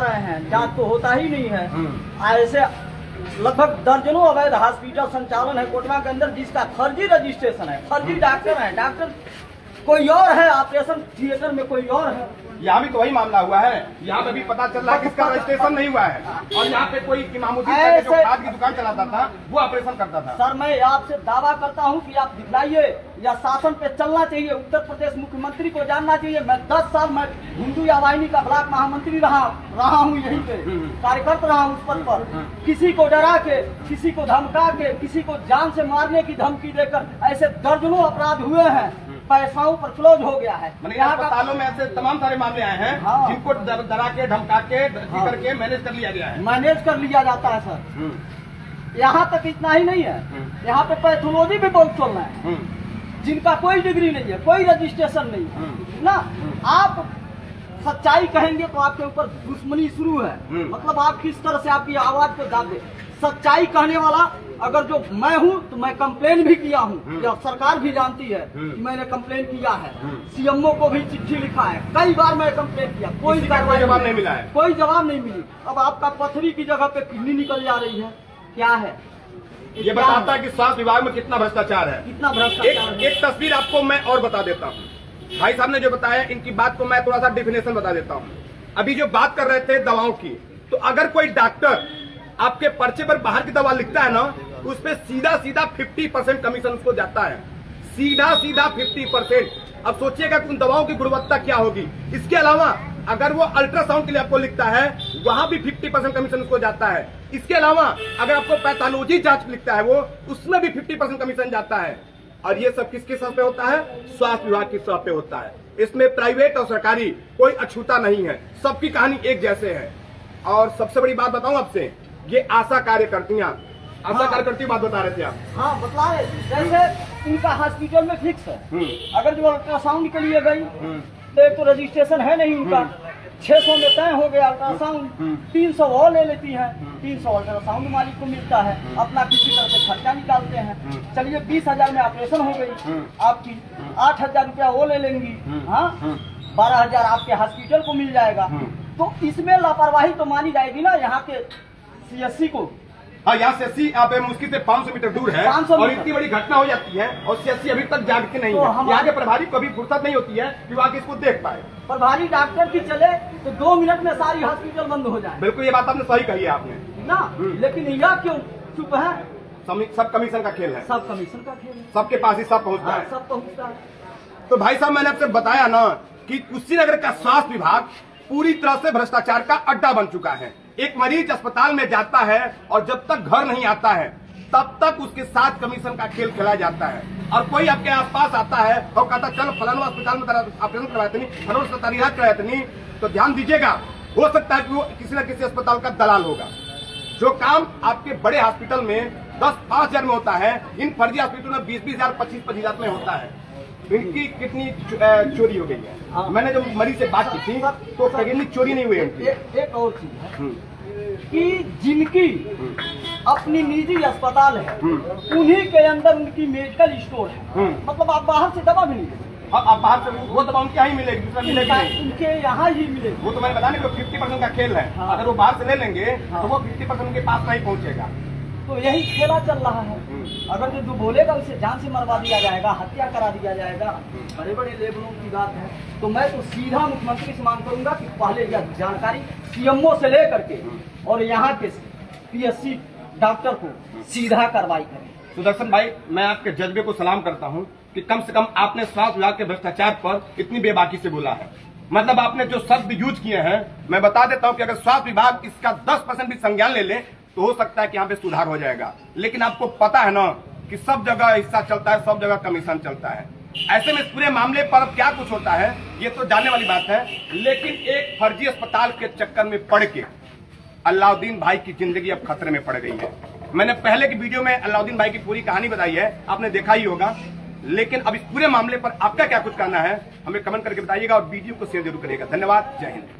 रहे हैं, जांच तो होता ही नहीं है। ऐसे लगभग दर्जनों अवैध हॉस्पिटल संचालन है कोटवा के अंदर, जिसका फर्जी रजिस्ट्रेशन है, फर्जी डॉक्टर है, डॉक्टर कोई और है, ऑपरेशन थिएटर में कोई और है। यहाँ भी तो वही मामला हुआ है, यहाँ पे भी पता चल रहा है कि इसका रजिस्ट्रेशन नहीं हुआ है और यहाँ पे कोई इमामुद्दीन जो खाद की दुकान चलाता था वो ऑपरेशन करता था। सर मैं आपसे दावा करता हूँ कि आप दिखलाइए, या शासन पे चलना चाहिए, उत्तर प्रदेश मुख्यमंत्री को जानना चाहिए। मैं 10 साल मैं हिंदू या वाहिनी का ब्लॉक महामंत्री रहा हूँ, यहीं पे कार्यकर्ता रहा हूँ उस पद पर। किसी को डरा के, किसी को धमका के, किसी को जान से मारने की धमकी देकर ऐसे दर्जनों अपराध हुए हैं, पैसाओं पर क्लोज हो गया है। यहाँ अस्पतालों में ऐसे तमाम सारे मामले आए हैं जिनको डरा के धमका के करके मैनेज कर लिया गया है, मैनेज कर लिया जाता है सर। यहाँ तक इतना ही नहीं है, यहाँ पे पैथोलॉजी भी बहुत चल रहा है, जिनका कोई डिग्री नहीं है, कोई रजिस्ट्रेशन नहीं है ना। आप सच्चाई कहेंगे तो आपके ऊपर दुश्मनी शुरू है, मतलब आप किस तरह से आपकी आवाज को दाब दे। सच्चाई कहने वाला अगर जो मैं हूँ तो मैं कंप्लेन भी किया हूँ, या सरकार भी जानती है कि मैंने कंप्लेन किया है, सीएमओ को भी चिट्ठी लिखा है, कई बार मैं कंप्लेन किया, कोई जवाब नहीं मिला है, कोई जवाब नहीं मिली। अब आपका पथरी की जगह पे किडनी निकल जा रही है, क्या है ये बताता है कि स्वास्थ्य विभाग में कितना भ्रष्टाचार है, कितना भ्रष्टाचार। एक तस्वीर आपको मैं और बता देता हूँ। भाई साहब ने जो बताया, इनकी बात को मैं थोड़ा सा डिफिनेशन बता देता हूँ। अभी जो बात कर रहे थे दवाओं की, तो अगर कोई डॉक्टर आपके पर्चे पर बाहर की दवा लिखता है ना, उस पे सीधा 50% कमीशन उसको जाता है, सीधा 50%। अब सोचिएगा कि उन दवाओं की गुणवत्ता क्या होगी। इसके अलावा अगर वो अल्ट्रासाउंड के लिए आपको लिखता है, वहां भी 50% कमीशन उसको जाता है। इसके अलावा अगर आपको पैथोलॉजी जांच लिखता है, वो उसमें भी 50% कमीशन जाता है। और ये सब किसके साथ पे होता है? स्वास्थ्य विभाग के साथ पे होता है। इसमें प्राइवेट और सरकारी कोई अछूता नहीं है, सबकी कहानी एक जैसे है। और सबसे बड़ी बात बताऊं आपसे, ये आशा कार्यकर्तियां, आशा कार्यकर्ती बात बता रहे थे आप। हाँ बता रहे, जैसे इनका हॉस्पिटल में फिक्स है, अगर जो अल्ट्रासाउंड के लिए गई तो एक तो रजिस्ट्रेशन है नहीं उनका, 600 में तय हो गया अल्ट्रासाउंड, 300 वो ले लेती है, 300 अल्ट्रासाउंड मालिक को मिलता है, अपना किसी तरह से खर्चा निकालते हैं। चलिए 20,000 में ऑपरेशन हो गई आपकी, 8,000 रुपया वो ले लेंगी, हाँ 12,000 आपके हॉस्पिटल को मिल जाएगा। तो इसमें लापरवाही तो मानी जाएगी ना यहाँ के CSC को। हाँ, यहाँ CSC आप मुश्किल से 500 मीटर दूर है, और इतनी बड़ी घटना हो जाती है और CSC अभी तक जागते नहीं तो है। यहाँ के प्रभारी को भी फुर्सत नहीं होती है कि वो आके इसको देख पाए। प्रभारी डॉक्टर की चले तो 2 मिनट में सारी हॉस्पिटल बंद हो जाए। बिल्कुल, ये बात आपने सही कही है आपने ना, लेकिन यह क्यों चुप है? सब कमीशन का खेल है, सब कमीशन का खेल है, सबके पास ही सब पहुँचता है, सब पहुँचता है। तो भाई साहब मैंने आपसे बताया ना कि कुशीनगर का स्वास्थ्य विभाग पूरी तरह से भ्रष्टाचार का अड्डा बन चुका है। एक मरीज अस्पताल में जाता है और जब तक घर नहीं आता है तब तक उसके साथ कमीशन का खेल खेला जाता है। और कोई आपके आसपास आता है और कहता चलो फलाना अस्पताल में ऑपरेशन करवाते नहीं, फलाना अस्पताल इलाज करवाते नहीं, तो ध्यान दीजिएगा, हो सकता है कि वो किसी न किसी अस्पताल का दलाल होगा। जो काम आपके बड़े हॉस्पिटल में 10-5 में होता है, इन फर्जी हॉस्पिटल में 20,000 25,000 में होता है। इनकी कितनी चोरी हो गई है। मैंने जब मरीज से बात की थी तो कहीं चोरी नहीं हुई है। एक और चीज है कि जिनकी अपनी निजी अस्पताल है, उन्हीं के अंदर उनकी मेडिकल स्टोर है, मतलब आप बाहर से दवा भी नहीं लेंगे। आप बाहर से वो दवा उनके यहाँ ही मिलेगी, दूसरा मिलेगी नहीं, उनके यहाँ ही मिलेगी। वो तो मैंने बताया ना 50% का खेल है। अगर वो बाहर से ले लेंगे तो वो 50% उनके पास नहीं पहुँचेगा। तो यही खेला चल रहा है। अगर जो बोलेगा उसे जान से मरवा दिया जाएगा, हत्या करा दिया जाएगा, बड़े बड़े लेवलों की बात है। तो मैं तो सीधा मुख्यमंत्री से मांग करूंगा कि पहले यह जानकारी सीएमओ से लेकर के और यहाँ के PSC डॉक्टर को सीधा कार्रवाई करें। सुदर्शन भाई, मैं आपके जज्बे को सलाम करता हूँ कि कम से कम आपने स्वास्थ्य विभाग के भ्रष्टाचार पर इतनी बेबाकी से बोला है। मतलब आपने जो शब्द यूज किए हैं, मैं बता देता हूँ कि अगर स्वास्थ्य विभाग इसका 10% भी संज्ञान ले ले तो हो सकता है कि यहाँ पे सुधार हो जाएगा। लेकिन आपको पता है ना कि सब जगह हिस्सा चलता है, सब जगह कमीशन चलता है। ऐसे में इस पूरे मामले पर अब क्या कुछ होता है ये तो जानने वाली बात है। लेकिन एक फर्जी अस्पताल के चक्कर में पड़ के अलाउद्दीन भाई की जिंदगी अब खतरे में पड़ गई है। मैंने पहले की वीडियो में अलाउद्दीन भाई की पूरी कहानी बताई है, आपने देखा ही होगा। लेकिन अब इस पूरे मामले पर आपका क्या कुछ कहना है हमें कमेंट करके बताइएगा और वीडियो को शेयर जरूर करिएगा। धन्यवाद, जय हिंद।